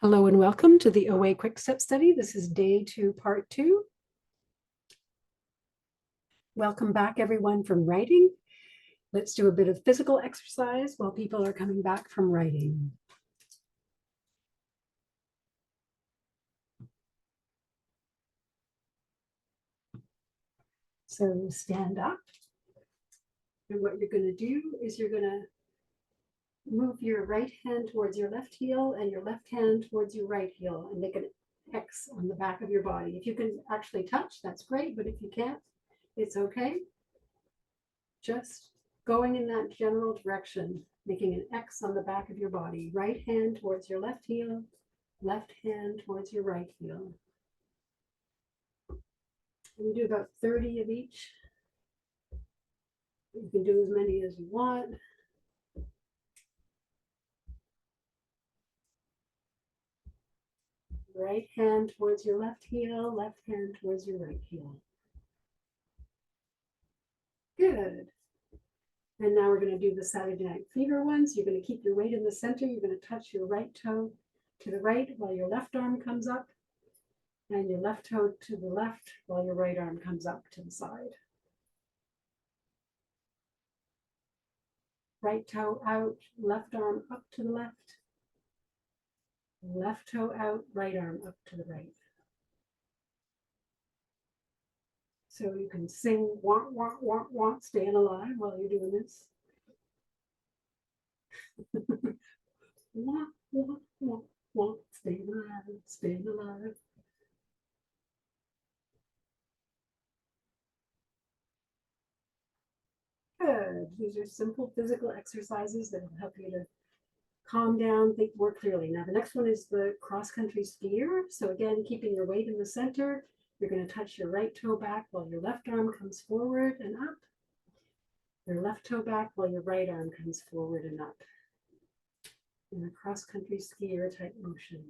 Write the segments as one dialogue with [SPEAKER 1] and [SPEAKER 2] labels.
[SPEAKER 1] Hello and welcome to the OA Quick Step Study. This is day 2, part 2. Welcome back, everyone, from writing. Let's do a bit of physical exercise while people are coming back from writing. So stand up. And what you're going to do is you're going to move your right hand towards your left heel and your left hand towards your right heel and make an X on the back of your body. If you can actually touch, that's great, but if you can't, it's okay. Just going in that general direction, making an X on the back of your body. Right hand towards your left heel, left hand towards your right heel. We do about 30 of each. You can do as many as you want. Right hand towards your left heel, left hand towards your right heel. Good. And now we're going to do the Saturday Night Fever ones. You're going to keep your weight in the center. You're going to touch your right toe to the right while your left arm comes up, and your left toe to the left while your right arm comes up to the side. Right toe out, left arm up to the left. Left toe out, right arm up to the right. So you can sing want, want, want, want, staying alive while you're doing this. Want, want, want, want, staying alive, staying alive. Good. These are simple physical exercises that will help you to calm down, think more clearly. Now, the next one is the cross-country skier. So again, keeping your weight in the center, you're going to touch your right toe back while your left arm comes forward and up. Your left toe back while your right arm comes forward and up. In a cross-country skier type motion.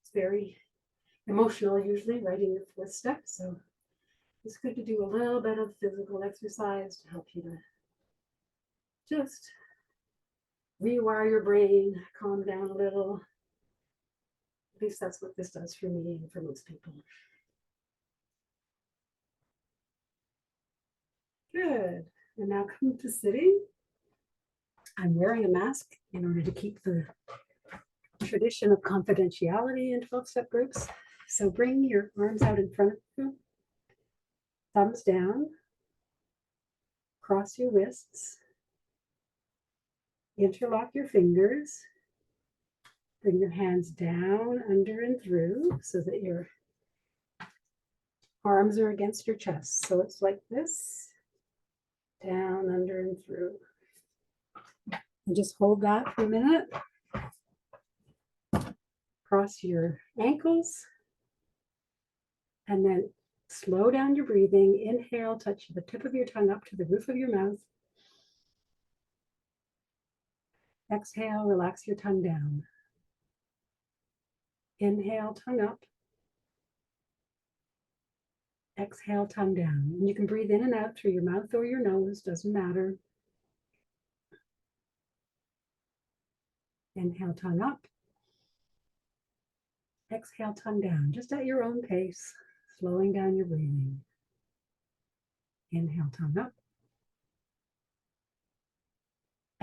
[SPEAKER 1] It's very emotional usually, writing your 4th step. So it's good to do a little bit of physical exercise to help you to just rewire your brain, calm down a little. At least that's what this does for me and for most people. Good. And now come to sitting. I'm wearing a mask in order to keep the tradition of confidentiality in 12-step groups. So bring your arms out in front of you, thumbs down, cross your wrists, interlock your fingers, bring your hands down, under, and through so that your arms are against your chest. So it's like this, down, under, and through. And just hold that for a minute. Cross your ankles, and then slow down your breathing. Inhale, touch the tip of your tongue up to the roof of your mouth. Exhale, relax your tongue down. Inhale, tongue up. Exhale, tongue down. And you can breathe in and out through your mouth or your nose, doesn't matter. Inhale, tongue up. Exhale, tongue down, just at your own pace, slowing down your breathing. Inhale, tongue up.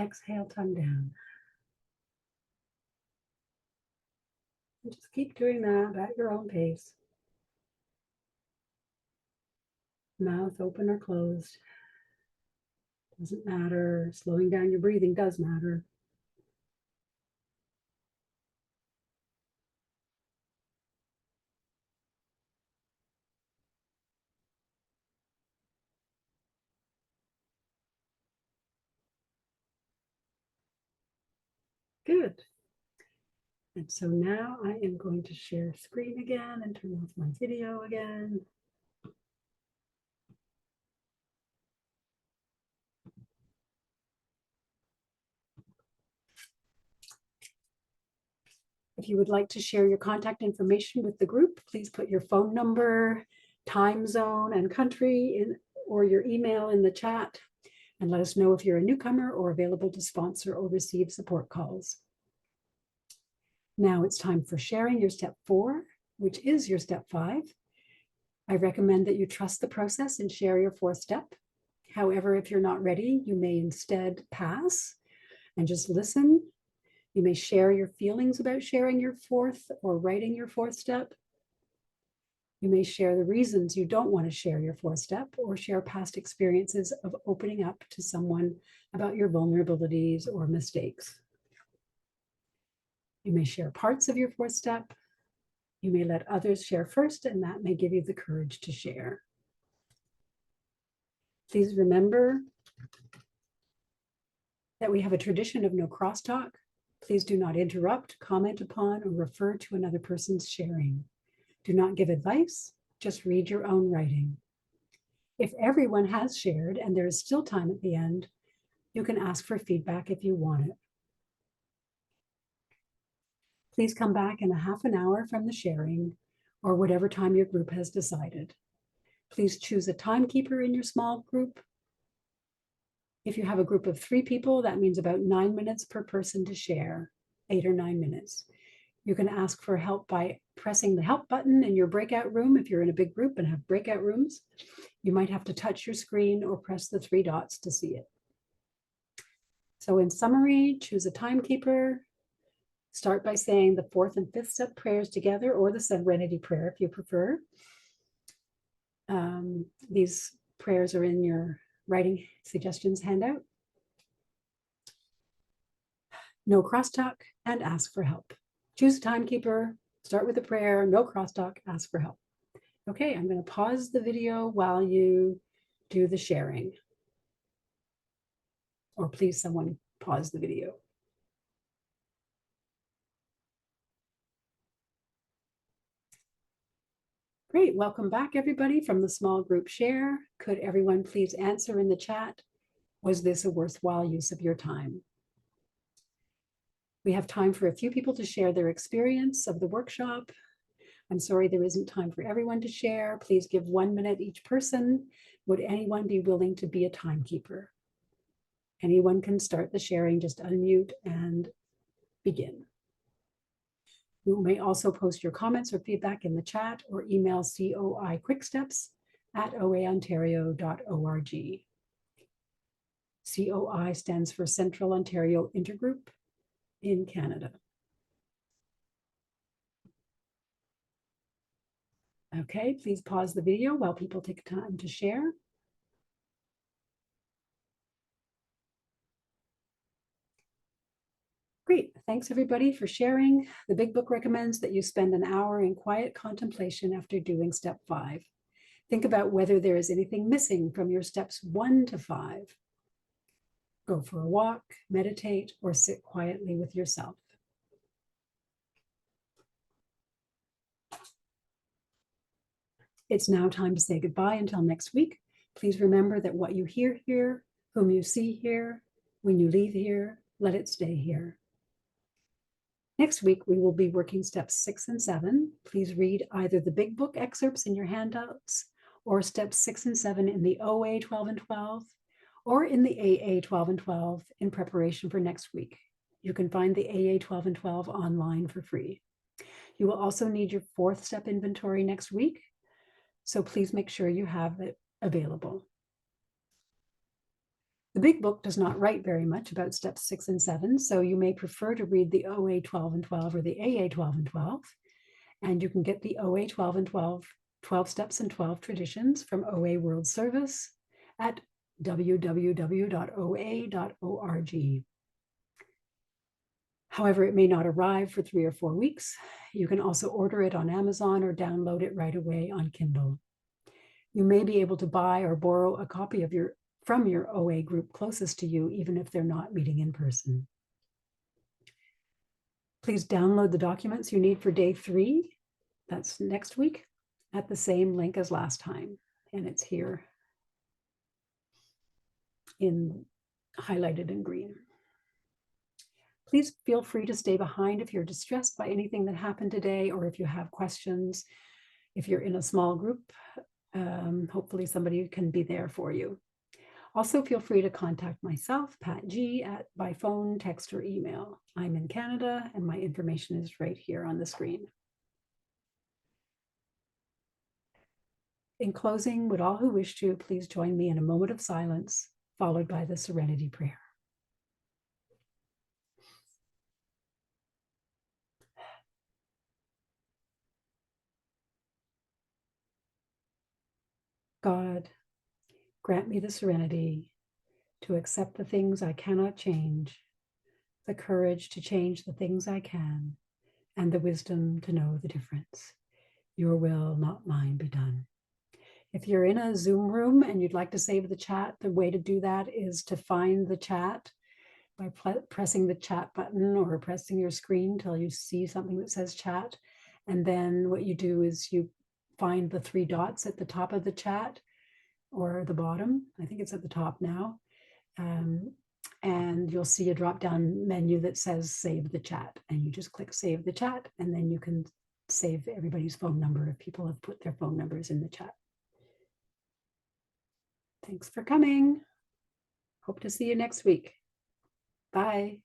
[SPEAKER 1] Exhale, tongue down. And just keep doing that at your own pace. Mouth open or closed. Doesn't matter. Slowing down your breathing does matter. Good. And so now I am going to share screen again and turn off my video again. If you would like to share your contact information with the group, please put your phone number, time zone, and country in, or your email in the chat. And let us know if you're a newcomer or available to sponsor or receive support calls. Now it's time for sharing your step 4, which is your step 5. I recommend that you trust the process and share your 4th step. However, if you're not ready, you may instead pass and just listen. You may share your feelings about sharing your 4th or writing your 4th step. You may share the reasons you don't want to share your 4th step, or share past experiences of opening up to someone about your vulnerabilities or mistakes. You may share parts of your 4th step. You may let others share first, and that may give you the courage to share. Please remember that we have a tradition of no crosstalk. Please do not interrupt, comment upon, or refer to another person's sharing. Do not give advice, just read your own writing. If everyone has shared and there is still time at the end, you can ask for feedback if you want it. Please come back in a half an hour from the sharing, or whatever time your group has decided. Please choose a timekeeper in your small group. If you have a group of 3 people, that means about 9 minutes per person to share, 8 or 9 minutes. You can ask for help by pressing the help button in your breakout room. If you're in a big group and have breakout rooms, you might have to touch your screen or press the 3 dots to see it. So in summary, choose a timekeeper. Start by saying the 4th and 5th step prayers together, or the Serenity Prayer if you prefer. These prayers are in your writing suggestions handout. No crosstalk, and ask for help. Choose a timekeeper, start with a prayer, no crosstalk, ask for help. Okay, I'm going to pause the video while you do the sharing. Or please, someone pause the video. Great, welcome back everybody from the small group share. Could everyone please answer in the chat, was this a worthwhile use of your time? We have time for a few people to share their experience of the workshop. I'm sorry there isn't time for everyone to share. Please give 1 minute each person. Would anyone be willing to be a timekeeper? Anyone can start the sharing, just unmute and begin. You may also post your comments or feedback in the chat, or email coiquicksteps@oaontario.org. COI stands for Central Ontario Intergroup in Canada. Okay, please pause the video while people take time to share. Great, thanks everybody for sharing. The Big Book recommends that you spend an hour in quiet contemplation after doing step 5. Think about whether there is anything missing from your steps 1 to 5. Go for a walk, meditate, or sit quietly with yourself. It's now time to say goodbye until next week. Please remember that what you hear here, whom you see here, when you leave here, let it stay here. Next week, we will be working steps 6 and 7. Please read either the Big Book excerpts in your handouts, or steps 6 and 7 in the OA 12 and 12, or in the AA 12 and 12 in preparation for next week. You can find the AA 12 and 12 online for free. You will also need your 4th step inventory next week, so please make sure you have it available. The Big Book does not write very much about steps 6 and 7, so you may prefer to read the OA 12 and 12 or the AA 12 and 12. And you can get the OA 12 and 12, 12 Steps and 12 Traditions from OA World Service at www.oa.org. However, it may not arrive for 3 or 4 weeks. You can also order it on Amazon or download it right away on Kindle. You may be able to buy or borrow a copy of from your OA group closest to you, even if they're not meeting in person. Please download the documents you need for day 3, that's next week, at the same link as last time. And it's here highlighted in green. Please feel free to stay behind if you're distressed by anything that happened today, or if you have questions. If you're in a small group, hopefully somebody can be there for you. Also, feel free to contact myself, Pat G, by phone, text, or email. I'm in Canada, and my information is right here on the screen. In closing, would all who wish to please join me in a moment of silence, followed by the Serenity Prayer. God, grant me the serenity to accept the things I cannot change, the courage to change the things I can, and the wisdom to know the difference. Your will, not mine, be done. If you're in a Zoom room and you'd like to save the chat, the way to do that is to find the chat by pressing the chat button or pressing your screen till you see something that says chat. And then what you do is you find the three dots at the top of the chat or the bottom. I think it's at the top now. And you'll see a drop-down menu that says save the chat. And you just click save the chat, and then you can save everybody's phone number if people have put their phone numbers in the chat. Thanks for coming. Hope to see you next week. Bye.